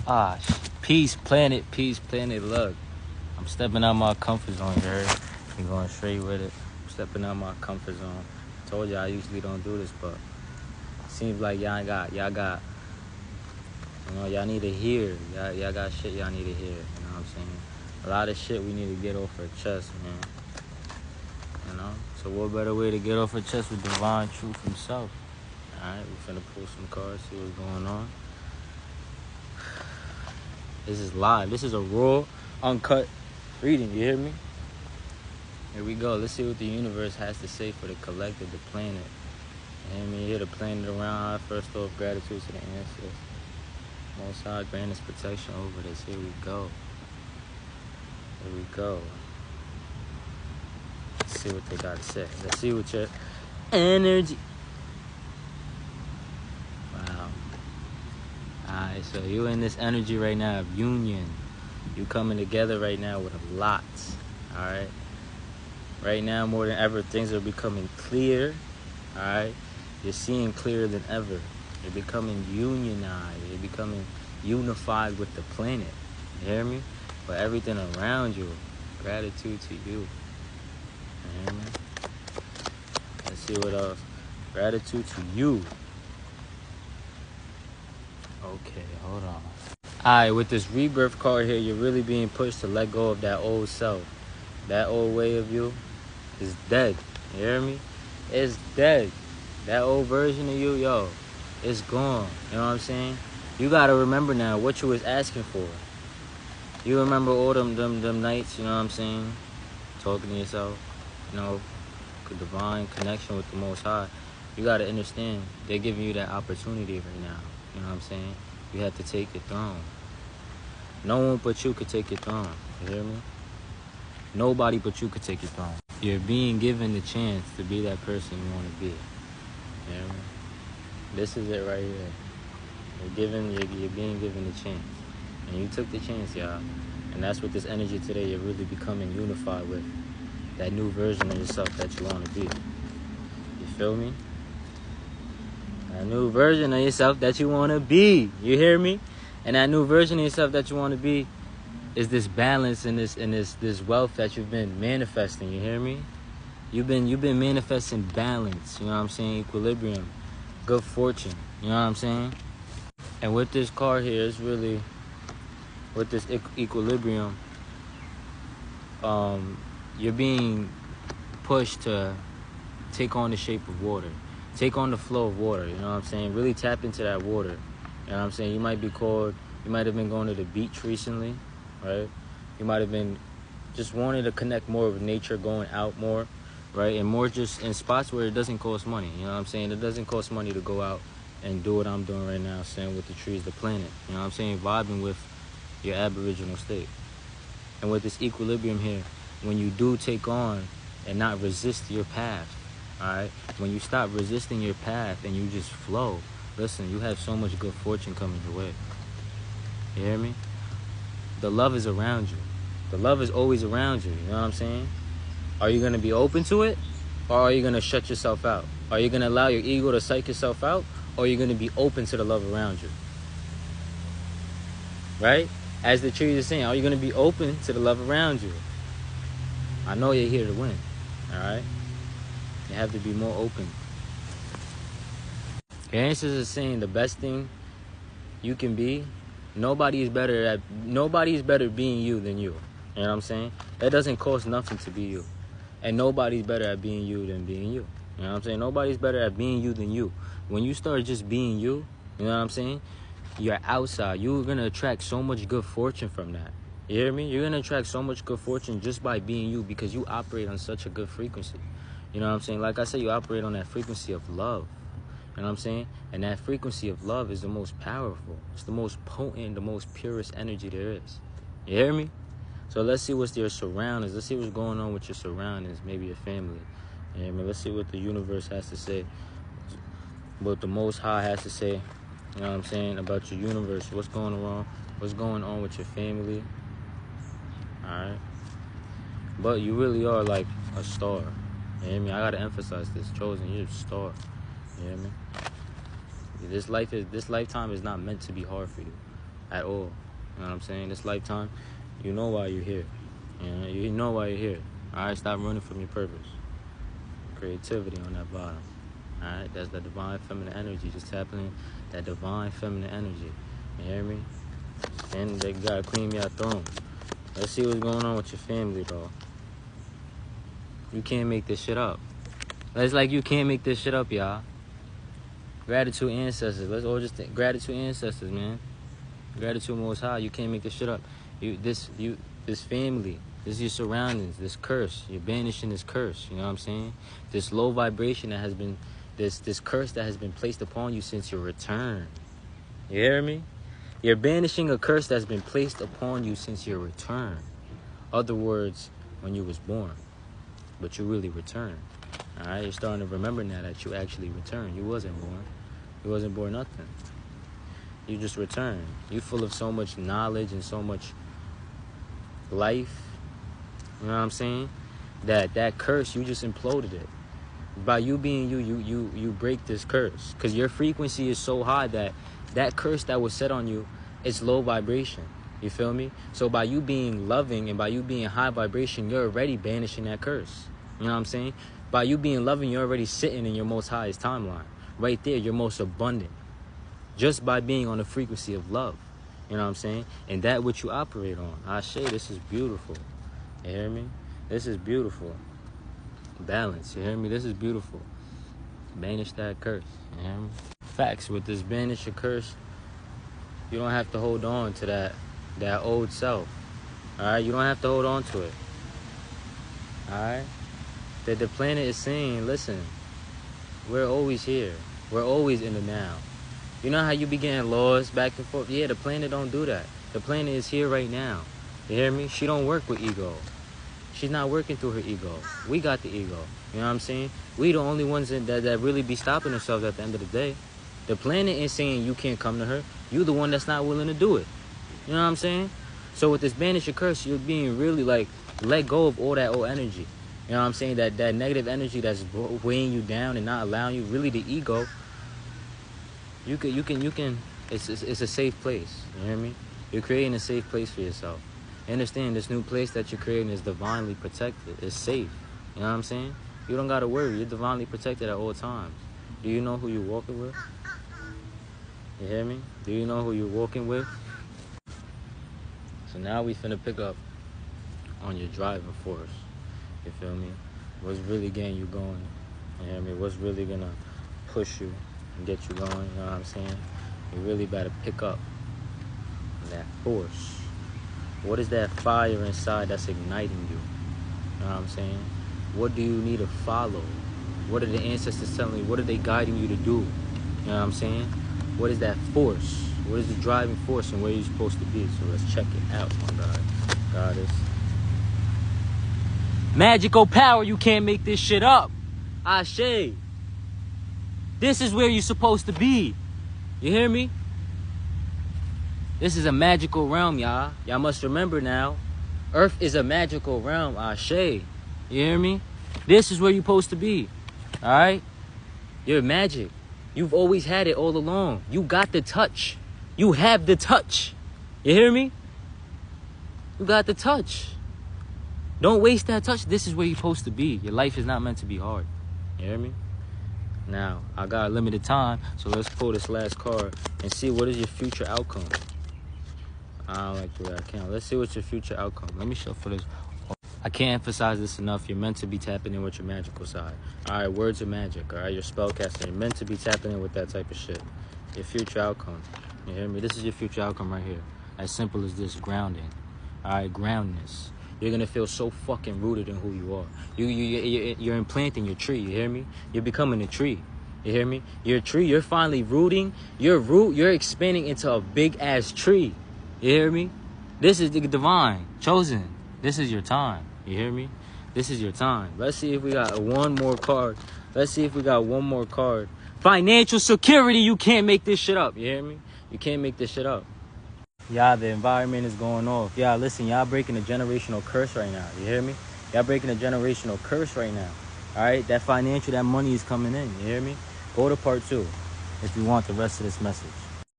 Ah, peace, planet, look. I'm stepping out my comfort zone, you heard? I'm going straight with it. I'm stepping out my comfort zone. I told you I usually don't do this, but it seems like y'all got, y'all need to hear. Y'all got shit y'all need to hear, you know what I'm saying? A lot of shit we need to get off our chest, man. You know? So what better way to get off our chest with Divine Truth himself? Alright, we finna pull some cards, see what's going on. This is live. This is a raw, uncut reading. You hear me? Here we go. Let's see what the universe has to say for the collective, the planet. You hear me? Here the planet around. First off, gratitude to the ancestors. Most High grant us protection over this. Here we go. Here we go. Let's see what they got to say. Let's see what your energy. Wow. Alright, so you in this energy right now of union. You coming together right now with a lot. Alright. Right now, more than ever, things are becoming clear. Alright. You're seeing clearer than ever. You're becoming unionized. You're becoming unified with the planet. You hear me? But everything around you. Gratitude to you. You hear me? Let's see what else. Gratitude to you. Okay, hold on. Alright, with this rebirth card here, you're really being pushed to let go of that old self. That old way of you is dead. You hear me? It's dead. That old version of you, yo, it's gone. You know what I'm saying? You gotta remember now what you was asking for. You remember all them nights, you know what I'm saying? Talking to yourself, you know, divine connection with the Most High. You gotta understand, they're giving you that opportunity right now. You know what I'm saying? You have to take your throne. No one but you could take your throne. You hear me? Nobody but you could take your throne. You're being given the chance to be that person you want to be. You hear me? This is it right here. You're being given the chance. And you took the chance, y'all. And that's what this energy today, you're really becoming unified with. That new version of yourself that you want to be. You feel me? That new version of yourself that you want to be. You hear me? And that new version of yourself that you want to be is this balance and this wealth that you've been manifesting. You hear me? You've been manifesting balance. You know what I'm saying? Equilibrium, good fortune. You know what I'm saying? And with this card here, it's really with this equilibrium. You're being pushed to take on the shape of water, take on the flow of water. You know what I'm saying? Really tap into that water. You know what I'm saying? You might have been going to the beach recently, right? You might have been just wanting to connect more with nature, going out more, right? And more just in spots where it doesn't cost money. You know what I'm saying? It doesn't cost money to go out and do what I'm doing right now, saying with the trees, the planet. You know what I'm saying? Vibing with your aboriginal state. And with this equilibrium here, when you do take on and not resist your path, all right? When you stop resisting your path and you just flow, listen, you have so much good fortune coming your way. You hear me? The love is around you. The love is always around you. You know what I'm saying? Are you going to be open to it? Or are you going to shut yourself out? Are you going to allow your ego to psych yourself out? Or are you going to be open to the love around you? Right? As the trees are saying, are you going to be open to the love around you? I know you're here to win. Alright? You have to be more open. Your ancestors are saying the best thing you can be, nobody is better being you than you. You know what I'm saying? That doesn't cost nothing to be you. And nobody's better at being you than being you. You know what I'm saying? Nobody's better at being you than you. When you start just being you, you know what I'm saying? You're outside. You're going to attract so much good fortune from that. You hear me? You're going to attract so much good fortune just by being you because you operate on such a good frequency. You know what I'm saying? Like I said, you operate on that frequency of love. You know what I'm saying? And that frequency of love is the most powerful. It's the most potent, the most purest energy there is. You hear me? So let's see what's your surroundings. Let's see what's going on with your surroundings, maybe your family. You hear me? Let's see what the universe has to say. What the Most High has to say. You know what I'm saying? About your universe. What's going on? What's going on with your family? Alright? But you really are like a star. You hear me? I gotta emphasize this. Chosen, you're a star. You hear me? This lifetime is not meant to be hard for you. at all. You know what I'm saying? This lifetime, you know why you're here. You know why you're here. All right, stop running from your purpose. Creativity on that bottom. All right, that's the divine feminine energy. Just tapping in that divine feminine energy. You hear me? And they got Queen Throne. Let's see what's going on with your family, though. You can't make this shit up. It's like you can't make this shit up, y'all. Gratitude ancestors. Let's all just think. Gratitude ancestors, man. Gratitude Most High. You can't make this shit up. This family. This is your surroundings. This curse. You're banishing this curse. You know what I'm saying? This low vibration that has been, this curse that has been placed upon you since your return. You hear me? You're banishing a curse that's been placed upon you since your return. Other words, when you was born. But you really returned. All right? You're starting to remember now that you actually returned. You wasn't born. You wasn't born nothing. You just returned. You full of so much knowledge and so much life. You know what I'm saying? That curse, you just imploded it. By you being you break this curse. Because your frequency is so high that curse that was set on you is low vibration. You feel me? So by you being loving and by you being high vibration, you're already banishing that curse. You know what I'm saying? By you being loving, you're already sitting in your most highest timeline. Right there, you're most abundant. Just by being on the frequency of love. You know what I'm saying? And that which you operate on. Ashe, this is beautiful. You hear me? This is beautiful. Balance. You hear me? This is beautiful. Banish that curse. You hear me? Facts. With this banish your curse, you don't have to hold on to that old self. Alright? You don't have to hold on to it. Alright? That the planet is saying, listen, we're always here. We're always in the now. You know how you be getting lost back and forth? Yeah, the planet don't do that. The planet is here right now. You hear me? She don't work with ego. She's not working through her ego. We got the ego. You know what I'm saying? We the only ones that really be stopping themselves at the end of the day. The planet ain't saying you can't come to her. You the one that's not willing to do it. You know what I'm saying? So with this banish your curse, you're being really like, let go of all that old energy. You know what I'm saying? That negative energy that's weighing you down and not allowing you, really the ego. You can, it's a safe place. You hear me? You're creating a safe place for yourself. Understand this new place that you're creating is divinely protected. It's safe. You know what I'm saying? You don't gotta worry. You're divinely protected at all times. Do you know who you're walking with? You hear me? Do you know who you're walking with? So now we finna pick up on your driving force. You feel me? What's really getting you going? You hear me? What's really gonna push you and get you going? You know what I'm saying? You really better pick up on that force. What is that fire inside that's igniting you? You know what I'm saying? What do you need to follow? What are the ancestors telling you? What are they guiding you to do? You know what I'm saying? What is that force? What is the driving force and where you're supposed to be? So let's check it out, my God. Goddess. Magical power, you can't make this shit up. Ashe. This is where you're supposed to be. You hear me? This is a magical realm, y'all. Y'all must remember now. Earth is a magical realm, Ashe. You hear me? This is where you're supposed to be. Alright? You're magic. You've always had it all along. You got the touch. You have the touch. You hear me? You got the touch. Don't waste that touch. This is where you're supposed to be. Your life is not meant to be hard. You hear me? Now, I got a limited time, so let's pull this last card and see what is your future outcome. I don't like the way I count. Let's see what's your future outcome. Let me shuffle this. I can't emphasize this enough. You're meant to be tapping in with your magical side. All right, words of magic. All right, your spellcasting. You're meant to be tapping in with that type of shit. Your future outcome. You hear me? This is your future outcome right here. As simple as this, grounding. All right, groundness. You're gonna feel so fucking rooted in who you are. You're implanting your tree. You hear me? You're becoming a tree. You hear me? Your tree. You're finally rooting. You're expanding into a big ass tree. You hear me? This is the divine chosen. This is your time. You hear me? This is your time. Let's see if we got one more card. Let's see if we got one more card. Financial security. You can't make this shit up. You hear me? You can't make this shit up. Y'all, the environment is going off. Y'all, listen, y'all breaking a generational curse right now. You hear me? Y'all breaking a generational curse right now. All right? That financial, that money is coming in. You hear me? Go to part 2 if you want the rest of this message.